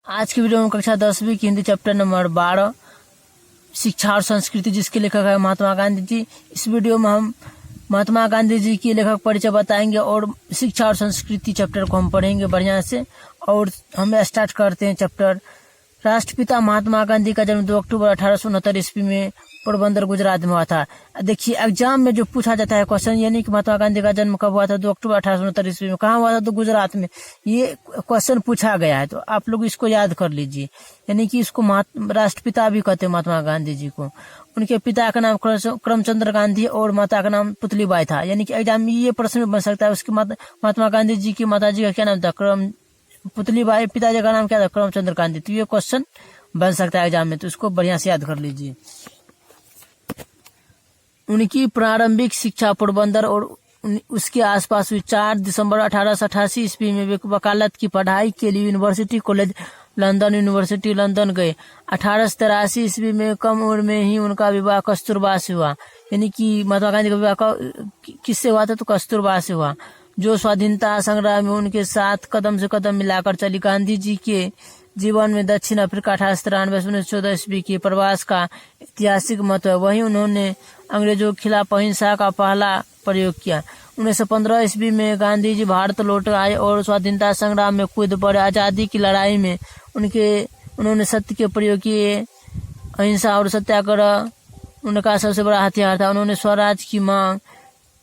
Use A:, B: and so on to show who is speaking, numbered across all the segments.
A: आज की वीडियो में कक्षा 10वीं की हिंदी चैप्टर नंबर 12 शिक्षा और संस्कृति, जिसके लेखक है महात्मा गांधी जी। इस वीडियो में हम महात्मा गांधी जी की लेखक परिचय बताएंगे और शिक्षा और संस्कृति चैप्टर को हम पढ़ेंगे बढ़िया से। और हम स्टार्ट करते हैं चैप्टर। राष्ट्रपिता महात्मा गांधी का जन्म 2 अक्टूबर 1869 ईस्वी में पोरबंदर गुजरात में हुआ था। देखिए एग्जाम में जो पूछा जाता है क्वेश्चन, यानी कि महात्मा गांधी का जन्म कब हुआ था? 2 अक्टूबर 1869 ईस्वी में। कहाँ हुआ था? तो गुजरात में। ये क्वेश्चन पूछा गया है, तो आप लोग इसको याद कर लीजिए। यानी कि इसको राष्ट्रपिता भी कहते हैं महात्मा गांधी जी को। उनके पिता का नाम करमचंद गांधी और माता का नाम पुतलीबाई था। यानी कि एग्जाम में ये प्रश्न बन सकता है, उसकी महात्मा गांधी जी की माता जी का क्या नाम था? पुतलीबाई। पिताजी का नाम क्या था? करमचंद गांधी। तो ये क्वेश्चन बन सकता है एग्जाम में, तो इसको बढ़िया से याद कर लीजिए। उनकी प्रारंभिक शिक्षा पोरबंदर और उसके आसपास हुई। 4 दिसंबर 1888 ईस्वी में वे वकालत की पढ़ाई के लिए यूनिवर्सिटी कॉलेज यूनिवर्सिटी लंदन गए। 1883 ईस्वी में कम उम्र में ही उनका विवाह कस्तूरबा से हुआ। यानी कि महात्मा गांधी का विवाह किससे हुआ था? तो कस्तूरबा से हुआ, जो स्वाधीनता संग्राम में उनके साथ कदम से कदम मिलाकर चली। गांधी जी के जीवन में दक्षिण अफ्रीका 1893 1914 ईस्वी के प्रवास का ऐतिहासिक महत्व है। वहीं उन्होंने अंग्रेजों के खिलाफ अहिंसा का पहला प्रयोग किया। 1915 ईस्वी में गांधी जी भारत लौट आए और स्वाधीनता संग्राम में कूद पड़े। आजादी की लड़ाई में उन्होंने सत्य के प्रयोग किए। अहिंसा और सत्याग्रह उनका सबसे बड़ा हथियार था। उन्होंने स्वराज की मांग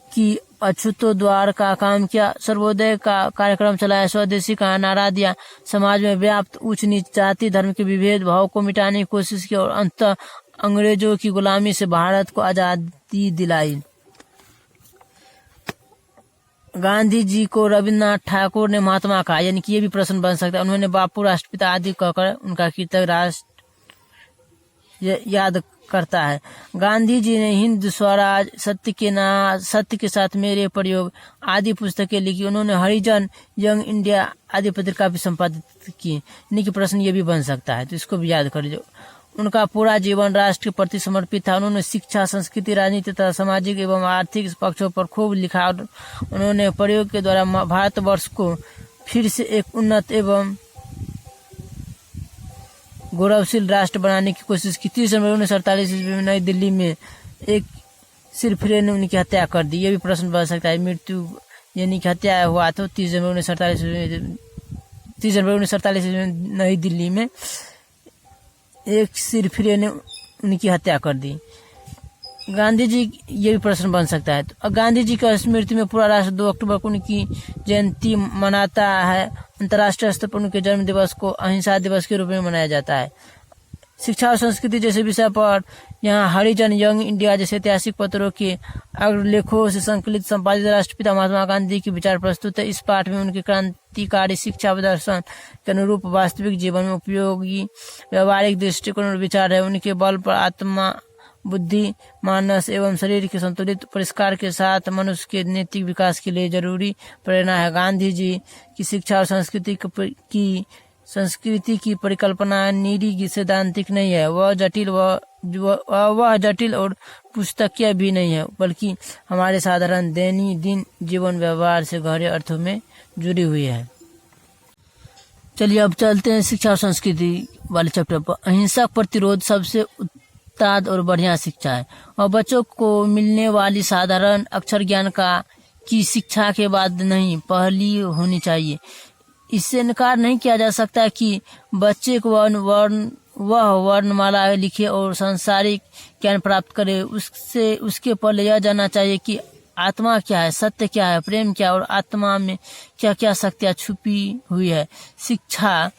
A: की, अछूतोद्वार का काम किया, सर्वोदय का कार्यक्रम चलाया, स्वदेशी का नारा दिया, समाज में व्याप्त उच्च नीच, जाति धर्म के विभेद भाव को मिटाने की कोशिश की और अंततः अंग्रेजों की गुलामी से भारत को आजादी दिलाई। गांधी जी को रविन्द्रनाथ ठाकुर ने महात्मा कहा, यानी कि ये भी प्रश्न बन सकता है। उन्होंने बापू राष्ट्रपिता आदि कहकर उनका कृतज्ञ राष्ट्र याद करता है। गांधी जी ने हिंद स्वराज, सत्य के साथ मेरे प्रयोग आदि पुस्तकें लिखी। उन्होंने हरिजन, यंग इंडिया आदि पत्रिका भी संपादित की। यानी कि प्रश्न ये भी बन सकता है, तो इसको भी याद कर लीजिए। उनका पूरा जीवन राष्ट्र के प्रति समर्पित था। उन्होंने शिक्षा, संस्कृति, राजनीति तथा सामाजिक एवं आर्थिक पक्षों पर खूब लिखा और उन्होंने प्रयोग के द्वारा भारतवर्ष को फिर से एक उन्नत एवं गौरवशील राष्ट्र बनाने की कोशिश की। 30 जनवरी 1948 ईस्वी में नई दिल्ली में एक सिरफिरे ने उनकी हत्या कर दी। ये भी प्रश्न बन सकता है। मृत्यु यानी कि हत्या हुआ तो 30 जनवरी 1948 ईस्वी में नई दिल्ली में एक सिरफिरे ने उनकी हत्या कर दी। गांधी जी, ये भी प्रश्न बन सकता है। तो गांधी जी का स्मृति में पूरा राष्ट्र 2 अक्टूबर को उनकी जयंती मनाता है। अंतर्राष्ट्रीय स्तर पर उनके जन्म दिवस को अहिंसा दिवस के रूप में मनाया जाता है। शिक्षा और संस्कृति जैसे विषय पर यहाँ हरिजन, यंग इंडिया जैसे ऐतिहासिक पत्रों के अग्रलेखों से संकलित संपादित राष्ट्रपिता महात्मा गांधी के विचार प्रस्तुत है। इस पाठ में उनके क्रांतिकारी शिक्षा दर्शन के अनुरूप वास्तविक जीवन में उपयोगी व्यवहारिक दृष्टिकोण और विचार है। उनके बल पर आत्मा, बुद्धि, मानस एवं शरीर के संतुलित परिष्कार के साथ मनुष्य के नैतिक विकास के लिए जरूरी प्रेरणा है। गांधी जी की शिक्षा और संस्कृति की परिकल्पना निरी सैद्धांतिक नहीं है। वह जटिल और पुस्तकीय भी नहीं है, बल्कि हमारे साधारण दैनिक जीवन व्यवहार से गहरे अर्थों में जुड़ी हुई है। चलिए अब चलते हैं शिक्षा और संस्कृति वाले चैप्टर पर। अहिंसक प्रतिरोध सबसे उत्ताद और बढ़िया शिक्षा है और बच्चों को मिलने वाली साधारण अक्षर ज्ञान की शिक्षा के बाद नहीं पहली होनी चाहिए। इससे इनकार नहीं किया जा सकता कि बच्चे को वह वर्णमाला लिखे और सांसारिक ज्ञान प्राप्त करे। उसके पहले यह जानना चाहिए कि आत्मा क्या है, सत्य क्या है, प्रेम क्या है और आत्मा में क्या क्या शक्तियाँ छुपी हुई है। शिक्षा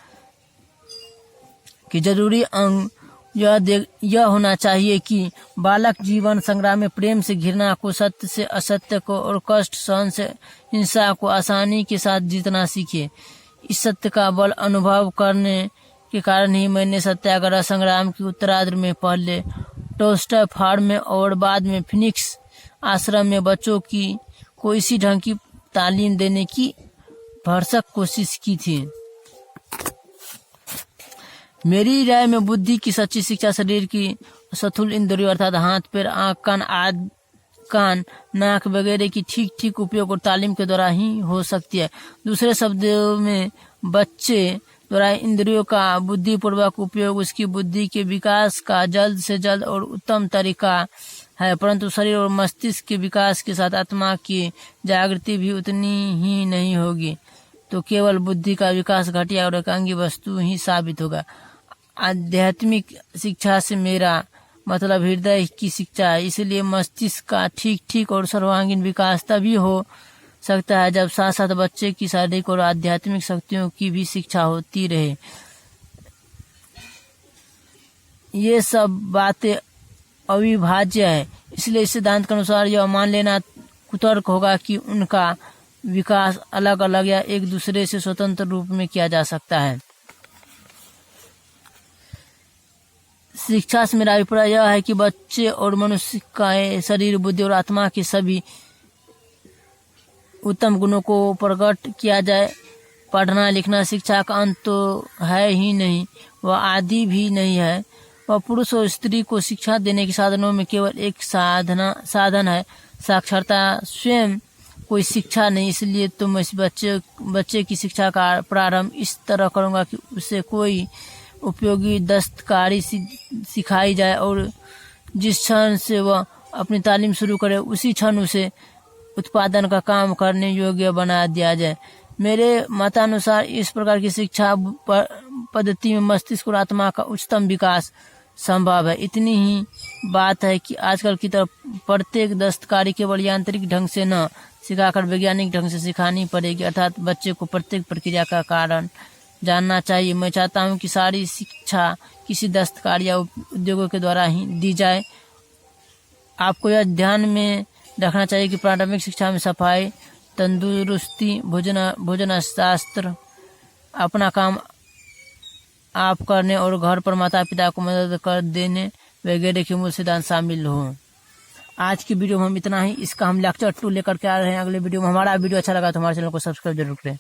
A: की जरूरी अंग यह होना चाहिए कि बालक जीवन संग्राम में प्रेम से घृणा को, सत्य से असत्य को और कष्ट सहन से हिंसा को आसानी के साथ जीतना सीखे। इस सत्य का बल अनुभव करने के कारण ही मैंने सत्याग्रह संग्राम की उत्तरार्ध में पहले टोस्टर फार्म में और बाद में फिनिक्स आश्रम में बच्चों को इसी ढंग की तालीम देने की भरसक कोशिश की थी। मेरी राय में बुद्धि की सच्ची शिक्षा शरीर की स्थूल इंद्रियों अर्थात हाथ, पैर, आँख, कान, नाक वगैरह की ठीक उपयोग और तालीम के द्वारा ही हो सकती है। दूसरे शब्दों में बच्चे द्वारा इंद्रियों का बुद्धिपूर्वक उपयोग उसकी बुद्धि के विकास का जल्द से जल्द और उत्तम तरीका है, परंतु शरीर और मस्तिष्क के विकास के साथ आत्मा की जागृति भी उतनी ही नहीं होगी, तो केवल बुद्धि का विकास घटिया और एकांगी वस्तु ही साबित होगा। आध्यात्मिक शिक्षा से मेरा मतलब हृदय की शिक्षा है, इसलिए मस्तिष्क का ठीक और सर्वांगीण विकास तभी हो सकता है जब साथ साथ बच्चे की शारीरिक और आध्यात्मिक शक्तियों की भी शिक्षा होती रहे। ये सब बातें अविभाज्य है, इसलिए इस सिद्धांत के अनुसार यह मान लेना कुतर्क होगा कि उनका विकास अलग अलग या एक दूसरे से स्वतंत्र रूप में किया जा सकता है। शिक्षा से मेरा अभिप्राय यह है कि बच्चे और मनुष्य का शरीर, बुद्धि और आत्मा के सभी उत्तम गुणों को प्रकट किया जाए। पढ़ना लिखना शिक्षा का अंत तो है ही नहीं, वह आदि भी नहीं है। वह पुरुष और स्त्री को शिक्षा देने के साधनों में केवल एक साधन है। साक्षरता स्वयं कोई शिक्षा नहीं, इसलिए तो मैं इस बच्चे की शिक्षा का प्रारंभ इस तरह करूँगा कि उसे कोई उपयोगी दस्तकारी सिखाई जाए और जिस क्षण से वह अपनी तालीम शुरू करे उसी क्षण उसे उत्पादन का काम करने योग्य बना दिया जाए। मेरे मतानुसार इस प्रकार की शिक्षा पद्धति में मस्तिष्क और आत्मा का उच्चतम विकास संभव है। इतनी ही बात है कि आजकल की तरफ प्रत्येक दस्तकारी केवल यांत्रिक ढंग से न सिखाकर वैज्ञानिक ढंग से सिखानी पड़ेगी, अर्थात बच्चे को प्रत्येक प्रक्रिया का कारण जानना चाहिए। मैं चाहता हूं कि सारी शिक्षा किसी दस्तकारी या उद्योगों के द्वारा ही दी जाए। आपको यह ध्यान में रखना चाहिए कि प्राथमिक शिक्षा में सफाई, तंदुरुस्ती, भोजन शास्त्र, अपना काम आप करने और घर पर माता पिता को मदद कर देने वगैरह के मूल सिद्धांत शामिल हों। आज की वीडियो में हम इतना ही। इसका हम लेक्चर 2 लेकर के आ रहे हैं अगले वीडियो में। हमारा वीडियो अच्छा लगा तो हमारे चैनल को सब्सक्राइब जरूर करें।